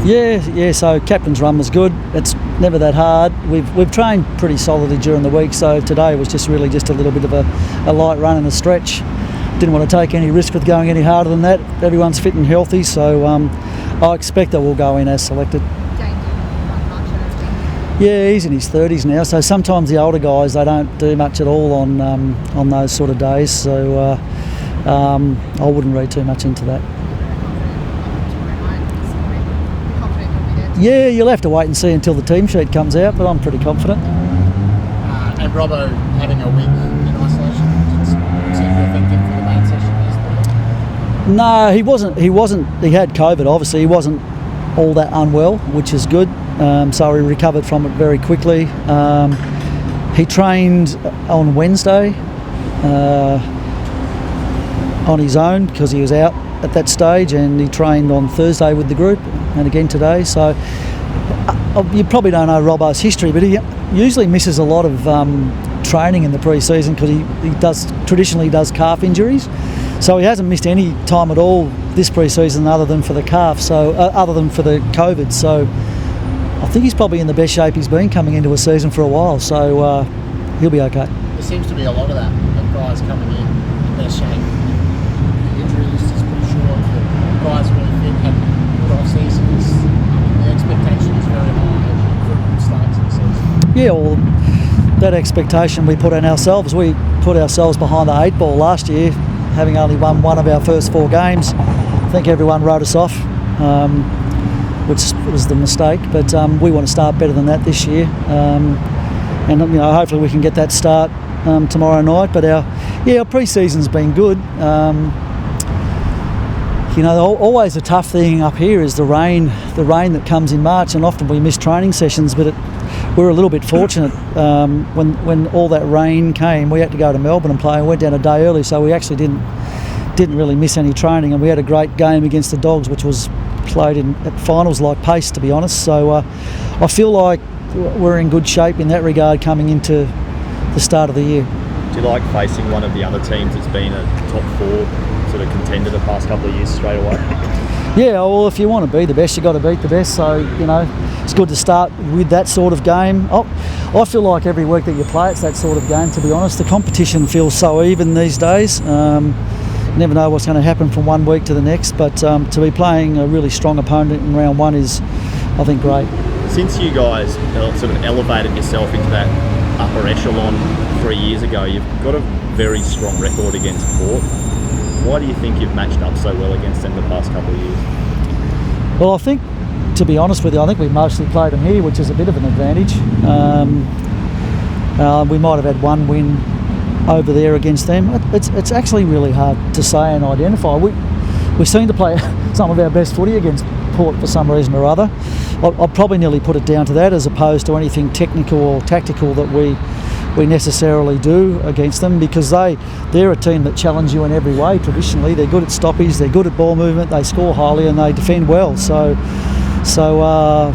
Yeah. So captain's run was good. It's never that hard. We've trained pretty solidly during the week. So today was just a little bit of a light run and a stretch. Didn't want to take any risk with going any harder than that. Everyone's fit and healthy, so I expect that we'll go in as selected. Yeah, he's in his 30s now, so sometimes the older guys, they don't do much at all on those sort of days. So I wouldn't read too much into that. Yeah, you'll have to wait and see until the team sheet comes out, but I'm pretty confident. And Robbo having a week in isolation didn't seem to affect him for the main session yesterday? No, he wasn't. He had COVID, obviously. He wasn't all that unwell, which is good. So he recovered from it very quickly. He trained on Wednesday on his own because he was out at that stage, and he trained on Thursday with the group and again today. So you probably don't know Robbo's history, but he usually misses a lot of training in the pre-season because he traditionally does calf injuries. So he hasn't missed any time at all this pre-season other than for the calf, so other than for the COVID. So I think he's probably in the best shape he's been coming into a season for a while, so he'll be okay. There seems to be a lot of that, of guys coming in their shape. The injury list is pretty short. The guys really fit, had good off-seasons. The expectation is very high for a good start to the season. Yeah, well, that expectation we put on ourselves. We put ourselves behind the 8 ball last year, having only won one of our first 4 games. I think everyone wrote us off, which was the mistake, but we want to start better than that this year, and hopefully we can get that start tomorrow night. But our pre-season's been good. Always a tough thing up here is the rain that comes in March, and often we miss training sessions, but we're a little bit fortunate. When all that rain came, we had to go to Melbourne and play, and went down a day early, so we actually didn't really miss any training, and we had a great game against the Dogs, which was played at finals like pace, to be honest. So I feel like we're in good shape in that regard coming into the start of the year. Do you like facing one of the other teams that's been a top 4 sort of contender the past couple of years straight away? Yeah, well, if you want to be the best, you've got to beat the best. So, it's good to start with that sort of game. I feel like every week that you play, it's that sort of game, to be honest. The competition feels so even these days. You never know what's going to happen from one week to the next, but to be playing a really strong opponent in round 1 is, I think, great. Since you guys sort of elevated yourself into that upper echelon 3 years ago, you've got a very strong record against Port. Why do you think you've matched up so well against them the past couple of years? Well, I think, to be honest with you, I think we've mostly played them here, which is a bit of an advantage. We might have had one win over there against them. It's actually really hard to say and identify. We seem to play some of our best footy against Port for some reason or other. I'll probably nearly put it down to that as opposed to anything technical or tactical that we necessarily do against them, because they're a team that challenge you in every way traditionally. They're good at stoppies, they're good at ball movement, they score highly and they defend well. So I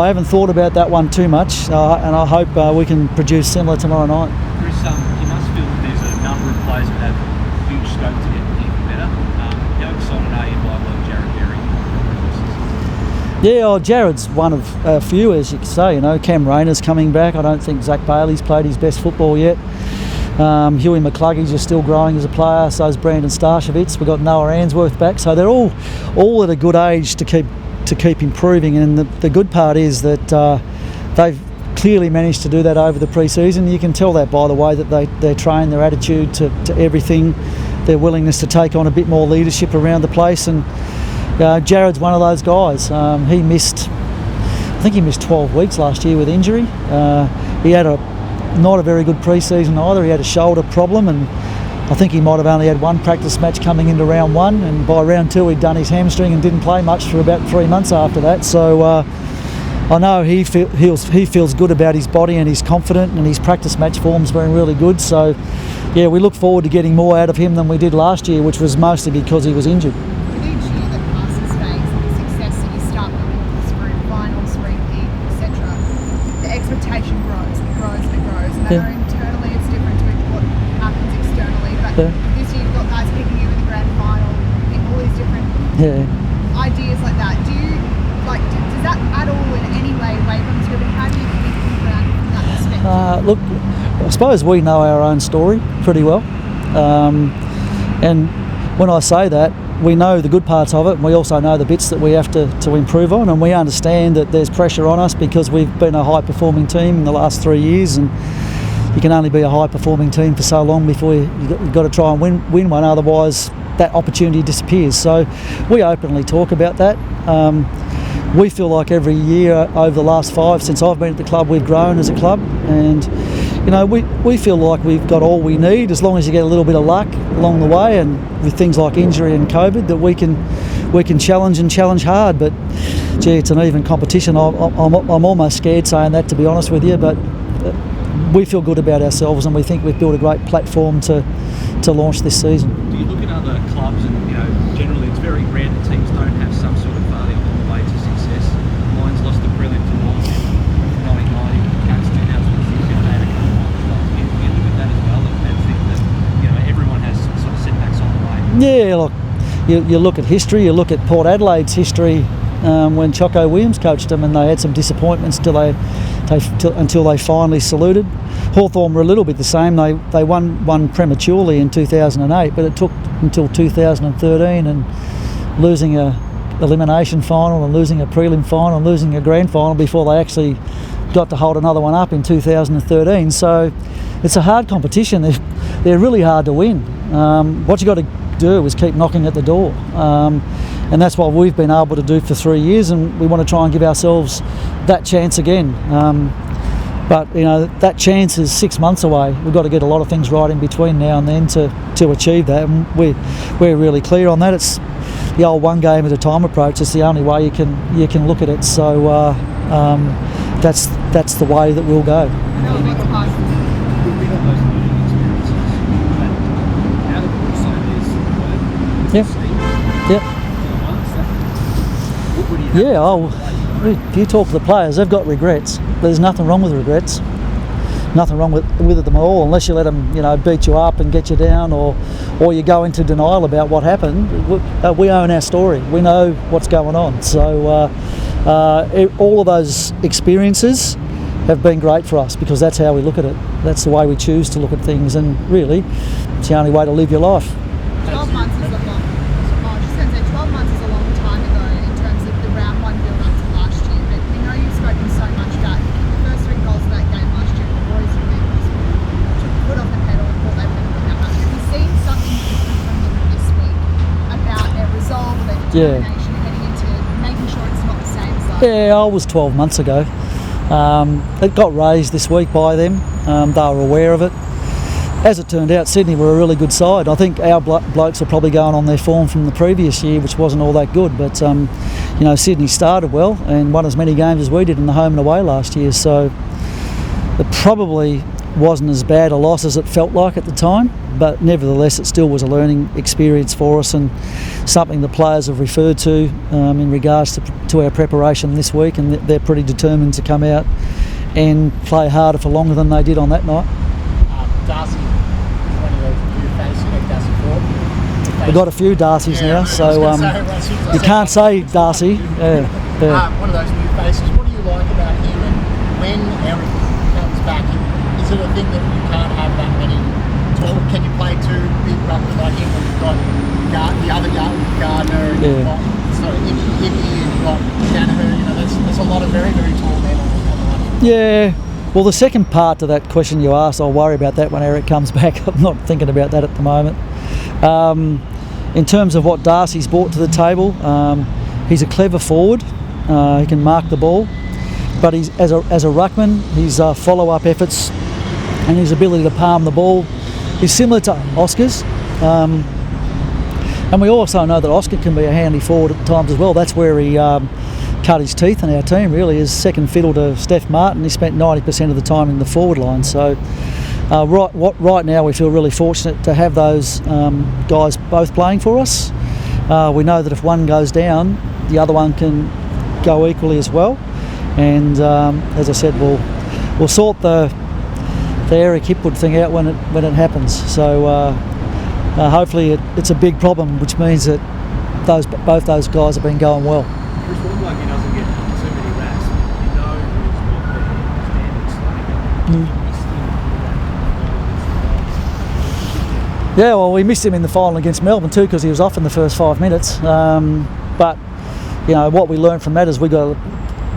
haven't thought about that one too much, and I hope we can produce similar tomorrow night. Chris, you must feel that there's a number of players that have huge scope to get even better. How excited are you by Jared Berry? Yeah, Jared's one of a few, as you can say. Cam Rayner's coming back. I don't think Zach Bailey's played his best football yet. Huey McCluggage is still growing as a player. So is Brandon Starshevitz. We've got Noah Answorth back. So they're all at a good age to keep improving. And the good part is that they've clearly managed to do that over the pre-season. You can tell that by the way that they train, their attitude to everything, their willingness to take on a bit more leadership around the place. And Jared's one of those guys. He missed 12 weeks last year with injury. He had not a very good pre-season either. He had a shoulder problem, and I think he might have only had one practice match coming into round 1, and by round 2 he'd done his hamstring and didn't play much for about 3 months after that. So I know he feels good about his body, and he's confident, and his practice match form's been really good. So yeah, we look forward to getting more out of him than we did last year, which was mostly because he was injured. Internally it's different to what happens externally, but this year you've got guys picking you in the grand final, all these different ideas like that. Do you Like, does that at all in any way weigh on you? And how do you think around from that perspective? Look, I suppose we know our own story pretty well. And when I say that, we know the good parts of it, and we also know the bits that we have to improve on, and we understand that there's pressure on us because we've been a high-performing team in the last 3 years, and you can only be a high-performing team for so long before you've got to try and win one, otherwise that opportunity disappears. So we openly talk about that. We feel like every year over the last 5 since I've been at the club, we've grown as a club, and we feel like we've got all we need, as long as you get a little bit of luck along the way, and with things like injury and COVID, that we can challenge hard. But gee, it's an even competition. I'm almost scared saying that, to be honest with you, but we feel good about ourselves, and we think we've built a great platform to launch this season. Do you look at other clubs, and generally it's very rare that teams don't have some sort of failure on the way to success? Lions lost the prelim to North in 1990, Cats 2006, they had a couple of clubs. Do you look at that as well and think that everyone has sort of setbacks on the way? Yeah, look, you look at history. You look at Port Adelaide's history when Choco Williams coached them, and they had some disappointments until they finally saluted. Hawthorn were a little bit the same. They won prematurely in 2008, but it took until 2013, and losing a elimination final and losing a prelim final and losing a grand final before they actually got to hold another one up in 2013. So it's a hard competition. They're really hard to win. What you got to do is keep knocking at the door, and that's what we've been able to do for 3 years, and we want to try and give ourselves that chance again. But that chance is 6 months away. We've got to get a lot of things right in between now and then to achieve that, and we're really clear on that. It's the old one game at a time approach. It's the only way you can look at it. So that's the way that we'll go. Yeah. You talk to the players, they've got regrets. There's nothing wrong with regrets. Nothing wrong with them at all, unless you let them, beat you up and get you down, or you go into denial about what happened. We own our story. We know what's going on. So all of those experiences have been great for us, because that's how we look at it. That's the way we choose to look at things, and really, it's the only way to live your life. 12 months is a long. I was just going to say 12 months is a long time ago in terms of the round one build up to last year. But we know you've spoken so much about the first 3 goals of that game last year. The boys really took the foot off the pedal and thought they were going to win that match. Have you seen something different from them this week about their resolve, their determination, heading into making sure it's not the same as last year? Yeah, I was 12 months ago. It got raised this week by them. They were aware of it. As it turned out, Sydney were a really good side. I think our blokes are probably going on their form from the previous year, which wasn't all that good. But Sydney started well and won as many games as we did in the home and away last year. So it probably wasn't as bad a loss as it felt like at the time. But nevertheless, it still was a learning experience for us, and something the players have referred to in regards to our preparation this week. And they're pretty determined to come out and play harder for longer than they did on that night. Darcy is one of the new faces, Darcy Ford. We've got a few Darcys now, so you can't say Darcy. One of those new faces. What do you like about him? And when Eric comes back, is it a thing that you can't have that many tall? Can you play 2 big ruckers like him when you've got the other young Gardner and you've got Icky and you've got Danaher? There's a lot of very, very tall men on the line. Yeah. Well, the second part to that question you asked, I'll worry about that when Eric comes back. I'm not thinking about that at the moment. In terms of what Darcy's brought to the table, he's a clever forward. He can mark the ball, but he's as a ruckman, his follow-up efforts and his ability to palm the ball is similar to Oscar's. And we also know that Oscar can be a handy forward at times as well. That's where he cut his teeth in our team, really, is second fiddle to Steph Martin. He spent 90% of the time in the forward line. So right now we feel really fortunate to have those guys both playing for us. We know that if one goes down, the other one can go equally as well. And as I said, we'll sort the Eric Hipwood thing out when it happens. So hopefully it's a big problem, which means that both those guys have been going well. Chris, one bloke who doesn't get Yeah, well, we missed him in the final against Melbourne too because he was off in the first 5 minutes. But you know what we learned from that is we got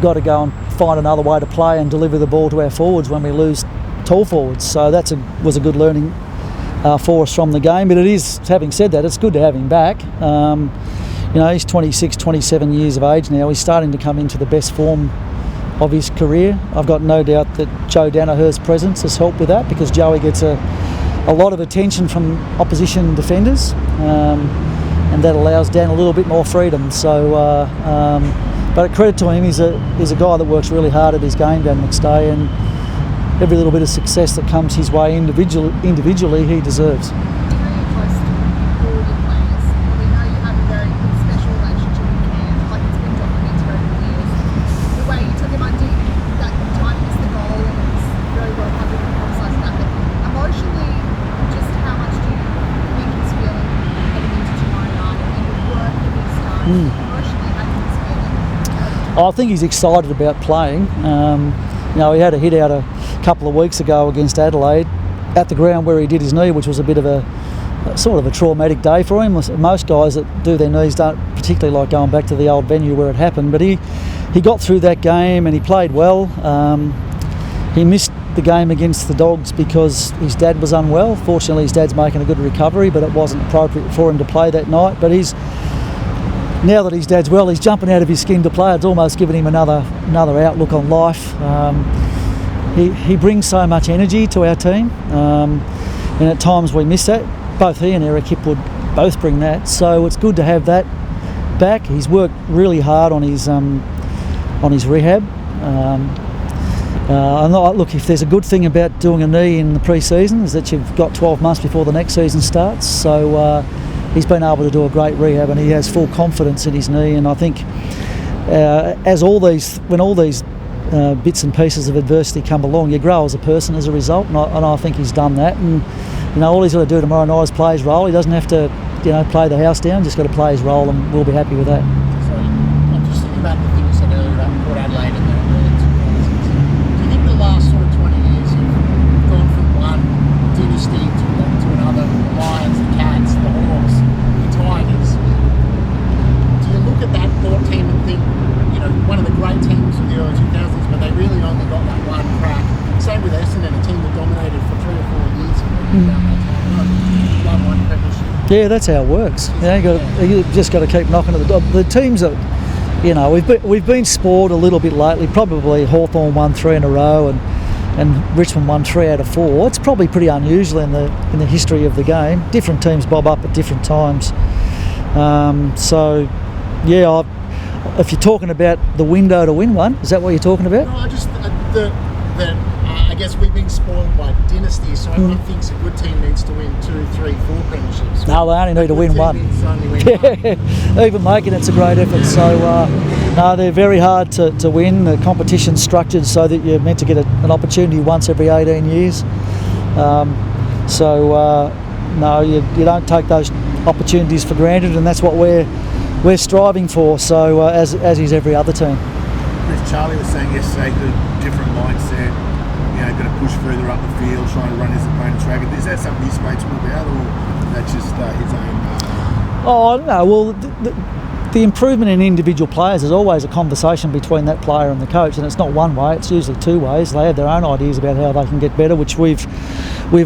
to go and find another way to play and deliver the ball to our forwards when we lose tall forwards. So was a good learning for us from the game. But it is, having said that, it's good to have him back. You know, he's 26, 27 years of age now. He's starting to come into the best form of his career. I've got no doubt that Joe Danaher's presence has helped with that because Joey gets a lot of attention from opposition defenders, and that allows Dan a little bit more freedom. So, but a credit to him, he's a guy that works really hard at his game down McStay, and every little bit of success that comes his way individually he deserves. I think he's excited about playing. You know, he had a hit out a couple of weeks ago against Adelaide at the ground where he did his knee, which was a bit of a sort of a traumatic day for him. Most guys that do their knees don't particularly like going back to the old venue where it happened, but he got through that game and he played well. He missed the game against the Dogs because his dad was unwell. Fortunately, his dad's making a good recovery, but it wasn't appropriate for him to play that night. But now that his dad's well, he's jumping out of his skin to play. It's almost given him another outlook on life. He brings so much energy to our team, and at times we miss that. Both he and Eric Hipwood both bring that, so it's good to have that back. He's worked really hard on his rehab. Look, if there's a good thing about doing a knee in the pre-season is that you've got 12 months before the next season starts. So he's been able to do a great rehab, and he has full confidence in his knee. And I think when all these bits and pieces of adversity come along, you grow as a person as a result. And I think he's done that. And you know, all he's got to do tomorrow night is play his role. He doesn't have to, play the house down. Just got to play his role, and we'll be happy with that. So I'm just thinking about the thing you said earlier about Port Adelaide and the early 2000s. Do you think the last sort of 20 years have gone from one dynasty to another? The Lions, the Cats, the Hawks, the Tigers. Do you look at that Port team and think, one of the great teams of the early 2000s, but they really only got that one crack? Same with Essendon, a team that dominated for 3 or 4 years. Won one premiership. Yeah, that's how it works. You just got to keep knocking at the door. The teams that, we've been spoiled a little bit lately. Probably Hawthorn won 3 in a row, and Richmond won 3 out of 4. It's probably pretty unusual in the history of the game. Different teams bob up at different times. If you're talking about the window to win one, is that what you're talking about? No, I just I guess we've been spoiled by dynasties, so everyone thinks a good team needs to win 2, 3, 4 premierships. No, they only need to win one. Even making it's a great effort. So no, they're very hard to win. The competition's structured so that you're meant to get an opportunity once every 18 years. No, you don't take those opportunities for granted, and that's what we're striving for. So as is every other team. As Charlie was saying yesterday, the different mindset, going to push further up the field, trying to run his opponent's ragged. Is that something he's spoke to him about, or that's just his own? Oh, no. Well, the improvement in individual players is always a conversation between that player and the coach, and it's not one way. It's usually 2 ways. They have their own ideas about how they can get better, which we've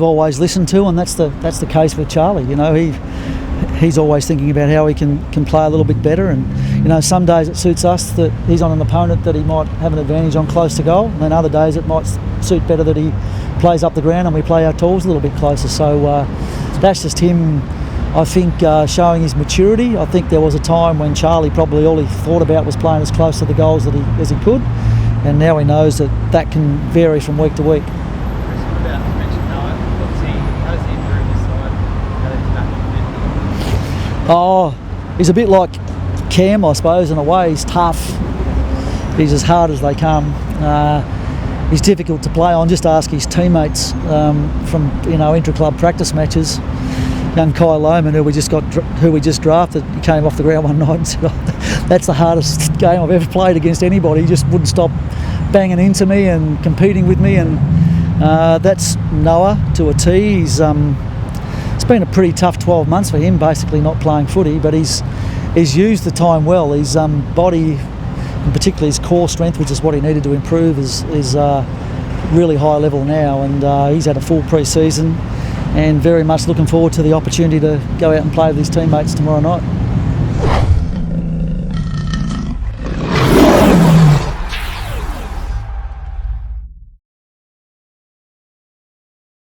always listened to, and that's the case with Charlie. He's always thinking about how he can play a little bit better, and some days it suits us that he's on an opponent that he might have an advantage on close to goal, and then other days it might suit better that he plays up the ground and we play our tools a little bit closer. So that's just him, I think, showing his maturity. I think there was a time when Charlie probably all he thought about was playing as close to the goals as he could, and now he knows that can vary from week to week. Oh, he's a bit like Cam, I suppose, in a way. He's tough. He's as hard as they come. He's difficult to play on. Just ask his teammates from intra-club practice matches. Young Kai Lohman, who we just drafted, he came off the ground one night and said, "That's the hardest game I've ever played against anybody." He just wouldn't stop banging into me and competing with me, and That's Noah to a T. It's been a pretty tough 12 months for him, basically not playing footy, but he's used the time well. His body, and particularly his core strength, which is what he needed to improve, is really high level now, and he's had a full pre-season and very much looking forward to the opportunity to go out and play with his teammates tomorrow night.